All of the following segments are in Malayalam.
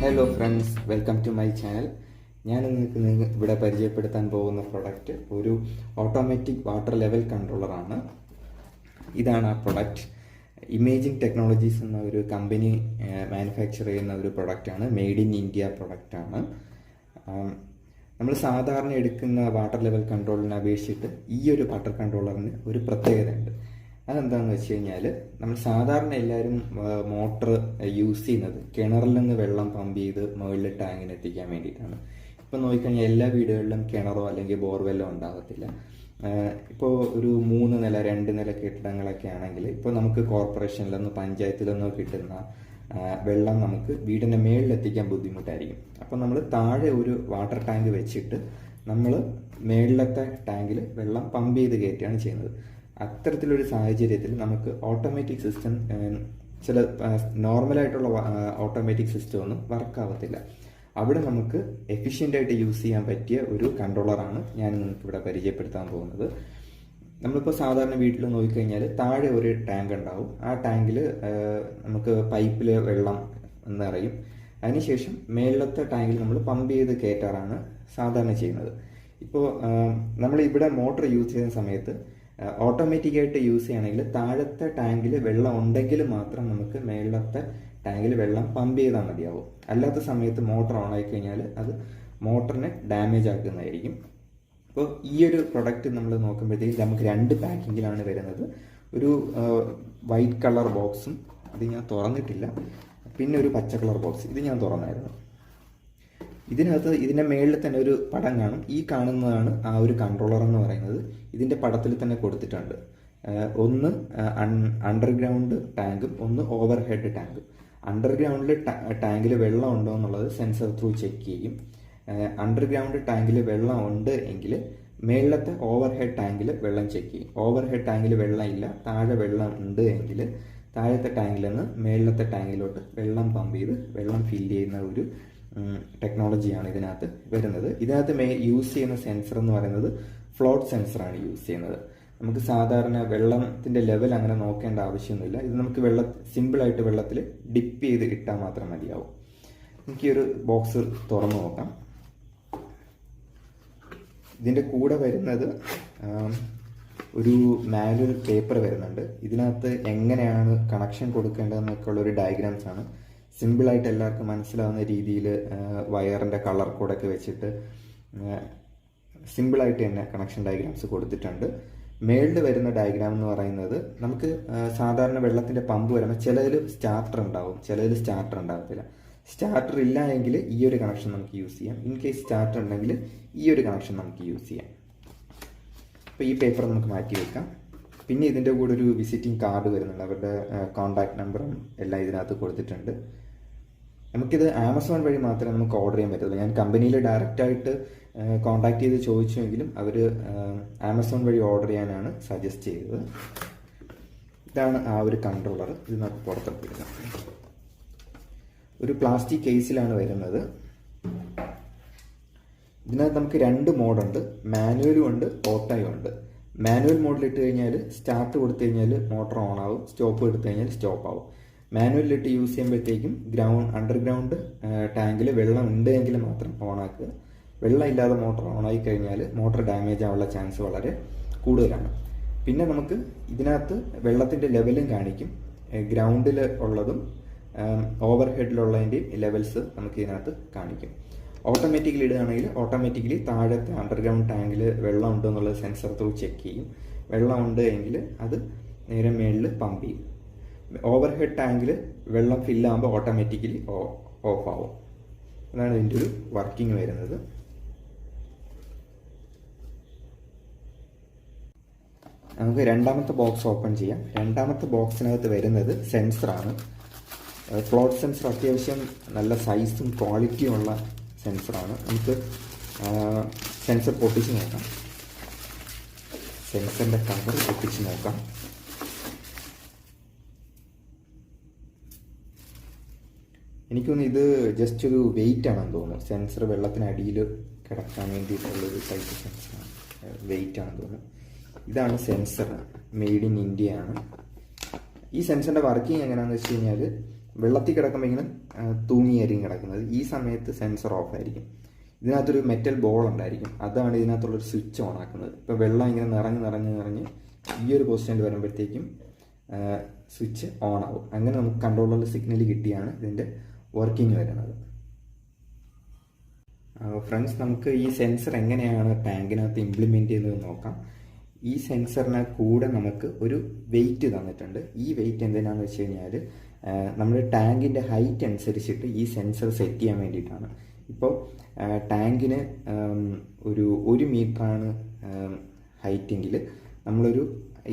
Hello friends, welcome to my channel. ഞാൻ നിങ്ങൾക്ക് ഇവിടെ പരിചയപ്പെടുത്താൻ പോകുന്ന പ്രൊഡക്റ്റ് ഒരു ഓട്ടോമാറ്റിക് വാട്ടർ ലെവൽ കൺട്രോളറാണ്. ഇതാണ് ആ പ്രൊഡക്റ്റ്. ഇമേജിംഗ് ടെക്നോളജീസ് എന്ന ഒരു കമ്പനി മാനുഫാക്ചർ ചെയ്യുന്ന ഒരു പ്രൊഡക്റ്റാണ്. മെയ്ഡ് ഇൻ ഇന്ത്യ പ്രൊഡക്റ്റാണ്. നമ്മൾ സാധാരണ എടുക്കുന്ന വാട്ടർ ലെവൽ കൺട്രോളിനെ അപേക്ഷിച്ചിട്ട് ഈ ഒരു വാട്ടർ കൺട്രോളറിന് ഒരു പ്രത്യേകതയുണ്ട്. അതെന്താണെന്ന് വെച്ച് കഴിഞ്ഞാൽ, നമ്മൾ സാധാരണ എല്ലാവരും മോട്ടർ യൂസ് ചെയ്യുന്നത് കിണറിൽ നിന്ന് വെള്ളം പമ്പ് ചെയ്ത് മുകളിൽ ടാങ്കിന് എത്തിക്കാൻ വേണ്ടിയിട്ടാണ്. ഇപ്പം നോക്കിക്കഴിഞ്ഞാൽ എല്ലാ വീടുകളിലും കിണറോ അല്ലെങ്കിൽ ബോർവെല്ലോ ഉണ്ടാകത്തില്ല. ഇപ്പോൾ ഒരു 3 നില 2 നില കെട്ടിടങ്ങളൊക്കെ ആണെങ്കിൽ ഇപ്പോൾ നമുക്ക് കോർപ്പറേഷനിലൊന്നോ പഞ്ചായത്തിലൊന്നോ കിട്ടുന്ന വെള്ളം നമുക്ക് വീടിൻ്റെ മേളിലെത്തിക്കാൻ ബുദ്ധിമുട്ടായിരിക്കും. അപ്പോൾ നമ്മൾ താഴെ ഒരു വാട്ടർ ടാങ്ക് വെച്ചിട്ട് നമ്മൾ മേളിലത്തെ ടാങ്കിൽ വെള്ളം പമ്പ് ചെയ്ത് കയറ്റുകയാണ് ചെയ്യുന്നത്. അത്തരത്തിലൊരു സാഹചര്യത്തിൽ നമുക്ക് ഓട്ടോമാറ്റിക് സിസ്റ്റം ചില നോർമലായിട്ടുള്ള ഓട്ടോമാറ്റിക് സിസ്റ്റം ഒന്നും വർക്കാവത്തില്ല. അവിടെ നമുക്ക് എഫിഷ്യൻ്റായിട്ട് യൂസ് ചെയ്യാൻ പറ്റിയ ഒരു കൺട്രോളറാണ് ഞാൻ നിങ്ങൾക്ക് ഇവിടെ പരിചയപ്പെടുത്താൻ പോകുന്നത്. നമ്മളിപ്പോൾ സാധാരണ വീട്ടിൽ നോക്കിക്കഴിഞ്ഞാൽ താഴെ ഒരു ടാങ്ക് ഉണ്ടാവും. ആ ടാങ്കിൽ നമുക്ക് പൈപ്പിൽ വെള്ളം നിറയും. അതിനുശേഷം മേളിലത്തെ ടാങ്കിൽ നമ്മൾ പമ്പ് ചെയ്ത് കയറ്റാറാണ് സാധാരണ ചെയ്യുന്നത്. ഇപ്പോൾ നമ്മൾ ഇവിടെ മോട്ടർ യൂസ് ചെയ്യുന്ന സമയത്ത് ഓട്ടോമാറ്റിക്കായിട്ട് യൂസ് ചെയ്യുകയാണെങ്കിൽ താഴത്തെ ടാങ്കിൽ വെള്ളം ഉണ്ടെങ്കിൽ മാത്രം നമുക്ക് മേളിലത്തെ ടാങ്കിൽ വെള്ളം പമ്പ് ചെയ്താൽ മതിയാവും. അല്ലാത്ത സമയത്ത് മോട്ടർ ഓൺ ആയി കഴിഞ്ഞാൽ അത് മോട്ടറിനെ ഡാമേജ് ആക്കുന്നതായിരിക്കും. അപ്പോൾ ഈ ഒരു പ്രൊഡക്റ്റ് നമ്മൾ നോക്കുമ്പോഴത്തേക്കും നമുക്ക് 2 പാക്കിങ്ങിലാണ് വരുന്നത്. ഒരു വൈറ്റ് കളർ ബോക്സും, അത് ഞാൻ തുറന്നിട്ടില്ല, പിന്നെ ഒരു പച്ച കളർ ബോക്സ്, ഇത് ഞാൻ തുറന്നായിരുന്നു. ഇതിനകത്ത് ഇതിൻ്റെ മേളിൽ തന്നെ ഒരു പടം കാണും. ഈ കാണുന്നതാണ് ആ ഒരു കൺട്രോളർ എന്ന് പറയുന്നത്. ഇതിൻ്റെ പടത്തിൽ തന്നെ കൊടുത്തിട്ടുണ്ട്. ഒന്ന് അണ്ടർഗ്രൗണ്ട് ടാങ്കും ഒന്ന് ഓവർ ഹെഡ് ടാങ്കും. അണ്ടർഗ്രൗണ്ടിൽ ടാങ്കിൽ വെള്ളം ഉണ്ടോ എന്നുള്ളത് സെൻസർ ത്രൂ ചെക്ക് ചെയ്യും. അണ്ടർഗ്രൗണ്ട് ടാങ്കിൽ വെള്ളം ഉണ്ട് എങ്കിൽ മേളിലത്തെ ഓവർ ഹെഡ് ടാങ്കിൽ വെള്ളം ചെക്ക് ചെയ്യും. ഓവർ ഹെഡ് ടാങ്കിൽ വെള്ളം ഇല്ല, താഴെ വെള്ളം ഉണ്ട് എങ്കിൽ താഴത്തെ ടാങ്കിൽ നിന്ന് മേളിലത്തെ ടാങ്കിലോട്ട് വെള്ളം പമ്പ് ചെയ്ത് വെള്ളം ഫില്ല് ചെയ്യുന്ന ഒരു ടെക്നോളജിയാണ് ഇതിനകത്ത് വരുന്നത്. ഇതിനകത്ത് യൂസ് ചെയ്യുന്ന സെൻസർ എന്ന് പറയുന്നത് ഫ്ലോട്ട് സെൻസറാണ് യൂസ് ചെയ്യുന്നത്. നമുക്ക് സാധാരണ വെള്ളത്തിൻ്റെ ലെവൽ അങ്ങനെ നോക്കേണ്ട ആവശ്യമൊന്നുമില്ല. ഇത് നമുക്ക് സിമ്പിളായിട്ട് വെള്ളത്തിൽ ഡിപ്പ് ചെയ്ത് ഇട്ടാൽ മാത്രം മതിയാവും. എനിക്ക് ഈ ഒരു ബോക്സ് തുറന്നു നോക്കാം. ഇതിൻ്റെ കൂടെ വരുന്നത് ഒരു മാനുവൽ പേപ്പർ വരുന്നുണ്ട്. ഇതിനകത്ത് എങ്ങനെയാണ് കണക്ഷൻ കൊടുക്കേണ്ടതെന്നൊക്കെ ഉള്ളൊരു ഡയഗ്രാംസ് ആണ്. സിമ്പിളായിട്ട് എല്ലാവർക്കും മനസ്സിലാവുന്ന രീതിയിൽ വയറിൻ്റെ കളർ കോഡൊക്കെ വെച്ചിട്ട് സിമ്പിളായിട്ട് തന്നെ കണക്ഷൻ ഡയഗ്രാംസ് കൊടുത്തിട്ടുണ്ട്. മേളിൽ വരുന്ന ഡയഗ്രാം എന്ന് പറയുന്നത് നമുക്ക് സാധാരണ വെള്ളത്തിൻ്റെ പമ്പ് വരുമ്പോൾ ചിലതിൽ സ്റ്റാർട്ടർ ഉണ്ടാവും, ചിലതിൽ സ്റ്റാർട്ടർ ഉണ്ടാകത്തില്ല. സ്റ്റാർട്ടർ ഇല്ല എങ്കിൽ ഈ ഒരു കണക്ഷൻ നമുക്ക് യൂസ് ചെയ്യാം. ഇൻ കേസ് സ്റ്റാർട്ടർ ഉണ്ടെങ്കിൽ ഈ ഒരു കണക്ഷൻ നമുക്ക് യൂസ് ചെയ്യാം. അപ്പോൾ ഈ പേപ്പർ നമുക്ക് മാറ്റി വെക്കാം. പിന്നെ ഇതിൻ്റെ കൂടെ ഒരു വിസിറ്റിംഗ് കാർഡ് വരുന്നുണ്ട്. അവരുടെ കോൺടാക്ട് നമ്പറും എല്ലാം ഇതിനകത്ത് കൊടുത്തിട്ടുണ്ട്. നമുക്കിത് ആമസോൺ വഴി മാത്രമേ നമുക്ക് ഓർഡർ ചെയ്യാൻ പറ്റുള്ളൂ. ഞാൻ കമ്പനിയിൽ ഡയറക്റ്റായിട്ട് കോൺടാക്ട് ചെയ്ത് ചോദിച്ചുവെങ്കിലും അവർ ആമസോൺ വഴി ഓർഡർ ചെയ്യാനാണ് സജസ്റ്റ് ചെയ്തത്. ഇതാണ് ആ ഒരു കൺട്രോളർ. ഇത് നമുക്ക് പുറത്തെടുക്കാം. ഒരു പ്ലാസ്റ്റിക് കേസിലാണ് വരുന്നത്. ഇതിനകത്ത് നമുക്ക് 2 മോഡുണ്ട്, മാനുവലും ഉണ്ട് ഓട്ടോയും ഉണ്ട്. മാനുവൽ മോഡിൽ ഇട്ട് കഴിഞ്ഞാൽ സ്റ്റാർട്ട് കൊടുത്തു കഴിഞ്ഞാൽ മോട്ടർ ഓൺ ആവും, സ്റ്റോപ്പ് എടുത്തു കഴിഞ്ഞാൽ സ്റ്റോപ്പ് ആവും. മാനുവലിലിട്ട് യൂസ് ചെയ്യുമ്പോഴത്തേക്കും അണ്ടർഗ്രൗണ്ട് ടാങ്കിൽ വെള്ളം ഉണ്ട് എങ്കിൽ മാത്രം ഓൺ ആക്കുക. വെള്ളം ഇല്ലാതെ മോട്ടർ ഓൺ ആയി കഴിഞ്ഞാൽ മോട്ടർ ഡാമേജ് ആവാനുള്ള ചാൻസ് വളരെ കൂടുതലാണ്. പിന്നെ നമുക്ക് ഇതിനകത്ത് വെള്ളത്തിൻ്റെ ലെവലും കാണിക്കും. ഗ്രൗണ്ടിൽ ഉള്ളതും ഓവർ ഹെഡിലുള്ളതിൻ്റെയും ലെവൽസ് നമുക്ക് ഇതിനകത്ത് കാണിക്കും. ഓട്ടോമാറ്റിക്കലി ഇടുകയാണെങ്കിൽ ഓട്ടോമാറ്റിക്കലി താഴത്തെ അണ്ടർഗ്രൗണ്ട് ടാങ്കിൽ വെള്ളം ഉണ്ടോ എന്നുള്ളത് സെൻസർ ത്രൂ ചെക്ക് ചെയ്യും. വെള്ളം ഉണ്ട് എങ്കിൽ അത് നേരെ മേളിൽ പമ്പ് ചെയ്യും. ഓവർ ഹെഡ് ടാങ്കിൽ വെള്ളം ഫില്ലാകുമ്പോൾ ഓട്ടോമാറ്റിക്കലി ഓഫ് ആവും. അതാണ് ഇതിൻ്റെ ഒരു വർക്കിംഗ് വരുന്നത്. നമുക്ക് രണ്ടാമത്തെ ബോക്സ് ഓപ്പൺ ചെയ്യാം. രണ്ടാമത്തെ ബോക്സിനകത്ത് വരുന്നത് സെൻസറാണ്. ഫ്ലോട്ട് സെൻസർ അത്യാവശ്യം നല്ല സൈസും ക്വാളിറ്റിയും ഉള്ള സെൻസറാണ്. നമുക്ക് സെൻസർ പൊട്ടിച്ച് നോക്കാം. സെൻസറിൻ്റെ കവർ പൊട്ടിച്ച് നോക്കാം. എനിക്കൊന്ന് ഇത് ജസ്റ്റ് ഒരു വെയിറ്റ് ആണെന്ന് തോന്നുന്നു. സെൻസർ വെള്ളത്തിനടിയിൽ കിടക്കാൻ വേണ്ടിയിട്ടുള്ളൊരു ടൈപ്പ് സെൻസറാണ്, വെയിറ്റ് ആണെന്ന് തോന്നുന്നു. ഇതാണ് സെൻസർ, മെയ്ഡ് ഇൻ ഇന്ത്യ ആണ്. ഈ സെൻസറിൻ്റെ വർക്കിംഗ് എങ്ങനെയാണെന്ന് വെച്ച് കഴിഞ്ഞാൽ വെള്ളത്തിൽ കിടക്കുമ്പോൾ ഇങ്ങനെ തൂങ്ങിയായിരിക്കും കിടക്കുന്നത്. ഈ സമയത്ത് സെൻസർ ഓഫ് ആയിരിക്കും. ഇതിനകത്തൊരു മെറ്റൽ ബോൾ ഉണ്ടായിരിക്കും, അതാണ് ഇതിനകത്തുള്ളൊരു സ്വിച്ച് ഓൺ ആക്കുന്നത്. ഇപ്പോൾ വെള്ളം ഇങ്ങനെ നിറഞ്ഞ് ഈ ഒരു പൊസിഷനിൽ വരുമ്പോഴത്തേക്കും സ്വിച്ച് ഓൺ ആവും. അങ്ങനെ നമുക്ക് കൺട്രോളറിൽ സിഗ്നൽ കിട്ടിയാണ് ഇതിൻ്റെ വർക്കിംഗ് വരുന്നത്. ഫ്രണ്ട്സ്, നമുക്ക് ഈ സെൻസർ എങ്ങനെയാണ് ടാങ്കിനകത്ത് ഇംപ്ലിമെൻറ്റ് ചെയ്യുന്നത് നോക്കാം. ഈ സെൻസറിന് കൂടെ നമുക്ക് ഒരു വെയിറ്റ് തന്നിട്ടുണ്ട്. ഈ വെയിറ്റ് എന്തിനാണെന്ന് വെച്ച് കഴിഞ്ഞാൽ നമ്മുടെ ടാങ്കിൻ്റെ ഹൈറ്റ് അനുസരിച്ചിട്ട് ഈ സെൻസർ സെറ്റ് ചെയ്യാൻ വേണ്ടിയിട്ടാണ്. ഇപ്പോൾ ടാങ്കിന് ഒരു 1 മീറ്ററാണ് ഹൈറ്റെങ്കിൽ നമ്മളൊരു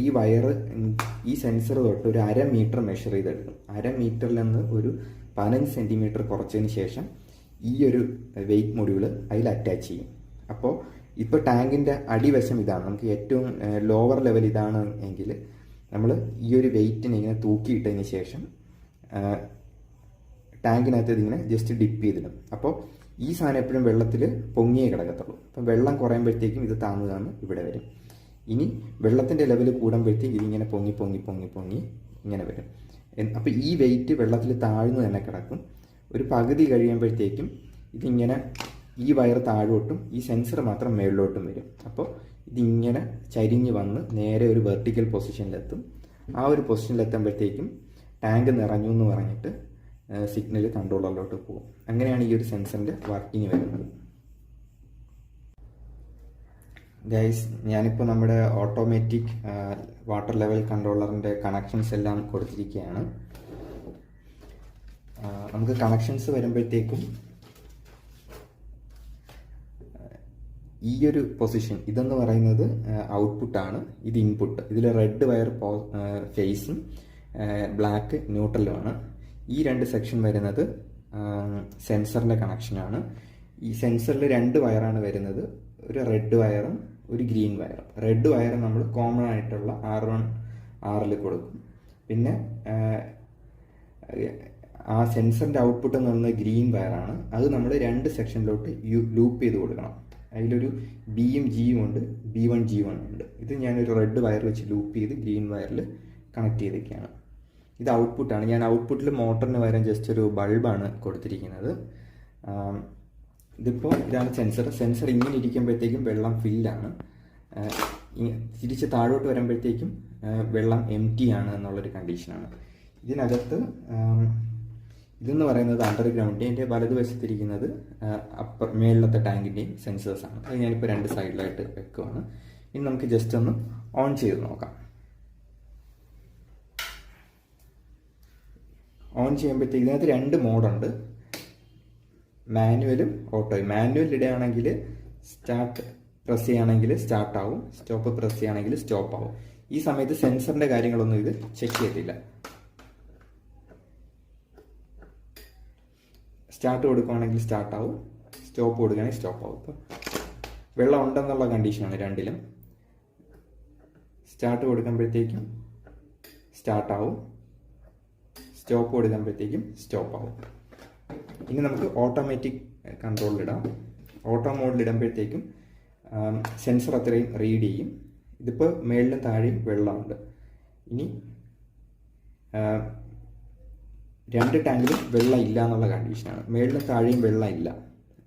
ഈ വയറ് ഈ സെൻസർ തൊട്ട് ഒരു 1/2 മീറ്റർ മെഷർ ചെയ്തെടുക്കും. 1/2 മീറ്ററിൽ നിന്ന് ഒരു 15 സെൻറ്റിമീറ്റർ കുറച്ചതിന് ശേഷം ഈ ഒരു വെയിറ്റ് മൊഡ്യൂൾ അതിൽ അറ്റാച്ച് ചെയ്യും. അപ്പോൾ ഇപ്പോൾ ടാങ്കിൻ്റെ അടിവശം ഇതാണ്, നമുക്ക് ഏറ്റവും ലോവർ ലെവൽ ഇതാണ് എങ്കിൽ നമ്മൾ ഈ ഒരു വെയിറ്റിനെ ഇങ്ങനെ തൂക്കിയിട്ടതിന് ശേഷം ടാങ്കിനകത്ത് ഇതിങ്ങനെ ജസ്റ്റ് ഡിപ്പ് ചെയ്തിടും. അപ്പോൾ ഈ സാധനം എപ്പോഴും വെള്ളത്തിൽ പൊങ്ങിയേ കിടക്കത്തുള്ളൂ. അപ്പം വെള്ളം കുറയുമ്പോഴത്തേക്കും ഇത് താന്ന് ഇവിടെ വരും. ഇനി വെള്ളത്തിൻ്റെ ലെവൽ കൂടുമ്പോഴത്തേക്കും ഇതിങ്ങനെ പൊങ്ങി ഇങ്ങനെ വരും. അപ്പോൾ ഈ വെയിറ്റ് വെള്ളത്തിൽ താഴ്ന്നു തന്നെ കിടക്കും. ഒരു പകുതി കഴിയുമ്പോഴത്തേക്കും ഇതിങ്ങനെ ഈ വയർ താഴോട്ടും ഈ സെൻസർ മാത്രം മേളിലോട്ടും വരും. അപ്പോൾ ഇതിങ്ങനെ ചരിഞ്ഞ് വന്ന് നേരെ ഒരു വെർട്ടിക്കൽ പൊസിഷനിലെത്തും. ആ ഒരു പൊസിഷനിലെത്തുമ്പോഴത്തേക്കും ടാങ്ക് നിറഞ്ഞു എന്ന് പറഞ്ഞിട്ട് സിഗ്നൽ കൺട്രോളറിലോട്ട് പോകും. അങ്ങനെയാണ് ഈ ഒരു സെൻസറിൻ്റെ വർക്കിംഗ് വരുന്നത്. ഗൈസ്, ഞാനിപ്പോൾ നമ്മുടെ ഓട്ടോമാറ്റിക് വാട്ടർ ലെവൽ കൺട്രോളറിൻ്റെ കണക്ഷൻസ് എല്ലാം കൊടുത്തിരിക്കുകയാണ്. നമുക്ക് കണക്ഷൻസ് വരുമ്പോഴത്തേക്കും ഈ ഒരു പൊസിഷൻ ഇതെന്ന് പറയുന്നത് ഔട്ട്പുട്ടാണ്, ഇത് ഇൻപുട്ട്. ഇതിൽ റെഡ് വയർ ഫേസും ബ്ലാക്ക് ന്യൂട്രലുമാണ്. ഈ 2 സെക്ഷൻ വരുന്നത് സെൻസറിൻ്റെ കണക്ഷനാണ്. ഈ സെൻസറിൽ 2 വയറാണ് വരുന്നത്, ഒരു റെഡ് വയറും ഒരു ഗ്രീൻ വയറും. റെഡ് വയർ നമ്മൾ കോമൺ ആയിട്ടുള്ള R1 Rൽ കൊടുക്കും. പിന്നെ ആ സെൻസറിൻ്റെ ഔട്ട്പുട്ട് എന്ന് പറയുന്നത് ഗ്രീൻ വയറാണ്. അത് നമ്മൾ 2 സെക്ഷനിലോട്ട് ലൂപ്പ് ചെയ്ത് കൊടുക്കണം. അതിലൊരു ബിയും ജിയും ഉണ്ട്, B1 G1 ഉണ്ട്. ഇത് ഞാനൊരു റെഡ് വയർ വെച്ച് ലൂപ്പ് ചെയ്ത് ഗ്രീൻ വയറിൽ കണക്ട് ചെയ്തൊക്കെയാണ്. ഇത് ഔട്ട്പുട്ടാണ്. ഞാൻ ഔട്ട്പുട്ടിൽ മോട്ടറിന് പകരം ജസ്റ്റ് ഒരു ബൾബാണ് കൊടുത്തിരിക്കുന്നത്. ഇതാണ് സെൻസർ ഇങ്ങനെ ഇരിക്കുമ്പോഴത്തേക്കും വെള്ളം ഫില്ലാണ്. തിരിച്ച് താഴോട്ട് വരുമ്പോഴത്തേക്കും വെള്ളം എംറ്റി ആണ് എന്നുള്ളൊരു കണ്ടീഷനാണ്. ഇതിനകത്ത് ഇതെന്ന് പറയുന്നത് അണ്ടർഗ്രൗണ്ട്, എൻ്റെ വലതുവശത്തിരിക്കുന്നത് മേളിലത്തെ ടാങ്കിൻ്റെയും സെൻസേഴ്സാണ്. അത് ഞാനിപ്പോൾ 2 സൈഡിലായിട്ട് വെക്കുവാണ്. ഇനി നമുക്ക് ജസ്റ്റ് ഒന്ന് ഓൺ ചെയ്ത് നോക്കാം. ഓൺ ചെയ്യുമ്പോഴത്തേക്ക് ഇതിനകത്ത് 2 മോഡുണ്ട്, മാനുവലും ഓട്ടോയും. മാനുവൽ ഇടുകയാണെങ്കിൽ സ്റ്റാർട്ട് പ്രസ് ചെയ്യുകയാണെങ്കിൽ സ്റ്റാർട്ട് ആവും, സ്റ്റോപ്പ് പ്രസ് ചെയ്യുകയാണെങ്കിൽ സ്റ്റോപ്പ് ആവും. ഈ സമയത്ത് സെൻസറിൻ്റെ കാര്യങ്ങളൊന്നും ഇത് ചെക്ക് ചെയ്തില്ല. സ്റ്റാർട്ട് കൊടുക്കുകയാണെങ്കിൽ സ്റ്റാർട്ട് ആവും, സ്റ്റോപ്പ് കൊടുക്കുകയാണെങ്കിൽ സ്റ്റോപ്പ് ആവും. ഇപ്പോൾ വെള്ളം ഉണ്ടെന്നുള്ള കണ്ടീഷനാണ് 2ലും. സ്റ്റാർട്ട് കൊടുക്കുമ്പോഴത്തേക്കും സ്റ്റാർട്ട് ആവും, സ്റ്റോപ്പ് കൊടുക്കുമ്പോഴത്തേക്കും സ്റ്റോപ്പ് ആവും. ഇനി നമുക്ക് ഓട്ടോമാറ്റിക് കൺട്രോളിലിടാം. ഓട്ടോ മോഡിലിടുമ്പോഴത്തേക്കും സെൻസർ അത്രയും റീഡ് ചെയ്യും. ഇതിപ്പോൾ മേളിലും താഴെയും വെള്ളമുണ്ട്. ഇനി 2 ടാങ്കിലും വെള്ളം ഇല്ല എന്നുള്ള കണ്ടീഷനാണ്. മേളിലും താഴെയും വെള്ളം ഇല്ല.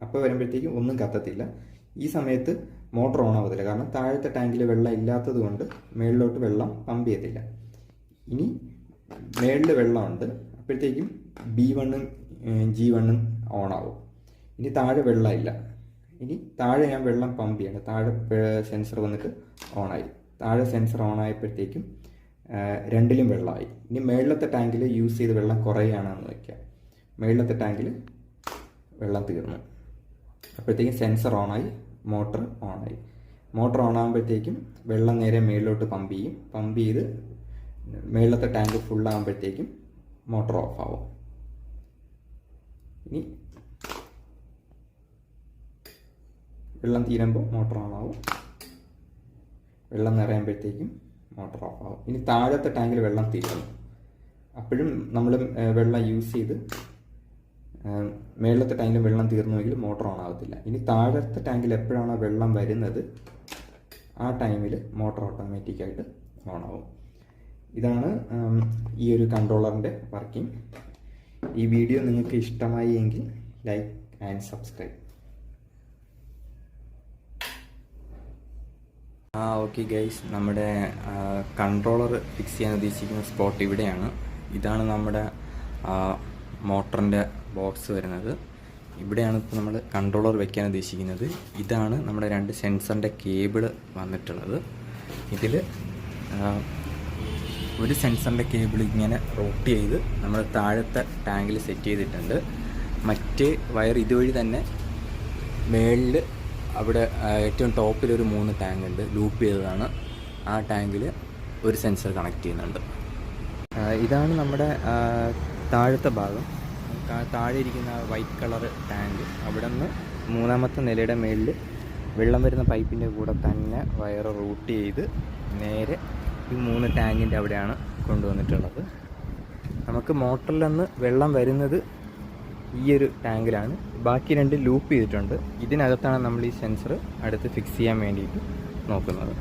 അപ്പോൾ വരുമ്പോഴത്തേക്കും ഒന്നും കത്തത്തില്ല. ഈ സമയത്ത് മോട്ടർ ഓൺ ആവത്തില്ല, കാരണം താഴത്തെ ടാങ്കിൽ വെള്ളം ഇല്ലാത്തത് കൊണ്ട് മേളിലോട്ട് വെള്ളം പമ്പ് ചെയ്യത്തില്ല. ഇനി മേളിൽ വെള്ളമുണ്ട്, അപ്പോഴത്തേക്കും B1 G1 ഓൺ ആവും. ഇനി താഴെ വെള്ളമില്ല. ഇനി താഴെ ഞാൻ വെള്ളം പമ്പ് ചെയ്യണം. താഴെ സെൻസർ വന്നിട്ട് ഓണായി. താഴെ സെൻസർ ഓണായപ്പോഴത്തേക്കും 2ലും വെള്ളമായി. ഇനി മേളിലത്തെ ടാങ്കിൽ യൂസ് ചെയ്ത് വെള്ളം കുറയുകയാണെന്ന് വയ്ക്കുക. മേളിലത്തെ ടാങ്കിൽ വെള്ളം തീർന്നു. അപ്പോഴത്തേക്കും സെൻസർ ഓണായി, മോട്ടർ ഓണായി. മോട്ടർ ഓണാകുമ്പോഴത്തേക്കും വെള്ളം നേരെ മേളിലോട്ട് പമ്പ് ചെയ്യും. പമ്പ് ചെയ്ത് മേളിലത്തെ ടാങ്ക് ഫുള്ളാകുമ്പോഴത്തേക്കും മോട്ടർ ഓഫ് ആവും. ഇനി വെള്ളം തീരുമ്പോൾ മോട്ടർ ഓൺ ആവും, വെള്ളം നിറയുമ്പോഴത്തേക്കും മോട്ടർ ഓഫ് ആവും. ഇനി താഴത്തെ ടാങ്കിൽ വെള്ളം തീരുന്നു. അപ്പോഴും നമ്മൾ വെള്ളം യൂസ് ചെയ്ത് മേളത്തെ ടാങ്കിൽ വെള്ളം തീർന്നുവെങ്കിൽ മോട്ടർ ഓൺ ആകത്തില്ല. ഇനി താഴത്തെ ടാങ്കിൽ എപ്പോഴാണോ വെള്ളം വരുന്നത് ആ ടൈമിൽ മോട്ടർ ഓട്ടോമാറ്റിക്കായിട്ട് ഓൺ ആവും. ഇതാണ് ഈ ഒരു കൺട്രോളറിൻ്റെ വർക്കിംഗ്. ഈ വീഡിയോ നിങ്ങൾക്ക് ഇഷ്ടമായി എങ്കിൽ like and subscribe. Okay guys, നമ്മുടെ കൺട്രോളർ ഫിക്സ് ചെയ്യാൻ ഉദ്ദേശിക്കുന്ന സ്പോട്ട് ഇവിടെയാണ്. ഇതാണ് നമ്മുടെ മോട്ടറിൻ്റെ ബോക്സ് വരുന്നത്. ഇവിടെയാണ് ഇപ്പോൾ നമ്മൾ കൺട്രോളർ വെക്കാൻ ഉദ്ദേശിക്കുന്നത്. ഇതാണ് നമ്മുടെ 2 സെൻസറിൻ്റെ കേബിൾ വന്നിട്ടുള്ളത്. ഇതിൽ ഒരു സെൻസറിൻ്റെ കേബിൾ ഇങ്ങനെ റോട്ട് ചെയ്ത് നമ്മൾ താഴത്തെ ടാങ്കിൽ സെറ്റ് ചെയ്തിട്ടുണ്ട്. മറ്റേ വയർ ഇതുവഴി തന്നെ മേളിൽ അവിടെ ഏറ്റവും ടോപ്പിലൊരു 3 ടാങ്ക് ഉണ്ട്, ലൂപ്പ് ചെയ്തതാണ്. ആ ടാങ്കിൽ ഒരു സെൻസർ കണക്ട് ചെയ്യുന്നുണ്ട്. ഇതാണ് നമ്മുടെ താഴത്തെ ഭാഗം. താഴെ ഇരിക്കുന്ന വൈറ്റ് കളർ ടാങ്ക്. അവിടെ നിന്ന് 3ാമത്തെ നിലയുടെ മേളിൽ വെള്ളം വരുന്ന പൈപ്പിൻ്റെ കൂടെ തന്നെ വയർ റൂട്ട് ചെയ്ത് നേരെ ഈ 3 ടാങ്കിൻ്റെ അവിടെയാണ് കൊണ്ടുവന്നിട്ടുള്ളത്. നമുക്ക് മോട്ടറിൽ നിന്ന് വെള്ളം വരുന്നത് ഈ ഒരു ടാങ്കിലാണ്. ബാക്കി 2 ലൂപ്പ് ചെയ്തിട്ടുണ്ട്. ഇതിനകത്താണ് നമ്മൾ ഈ സെൻസർ അടുത്ത് ഫിക്സ് ചെയ്യാൻ വേണ്ടിയിട്ട് നോക്കുന്നത്.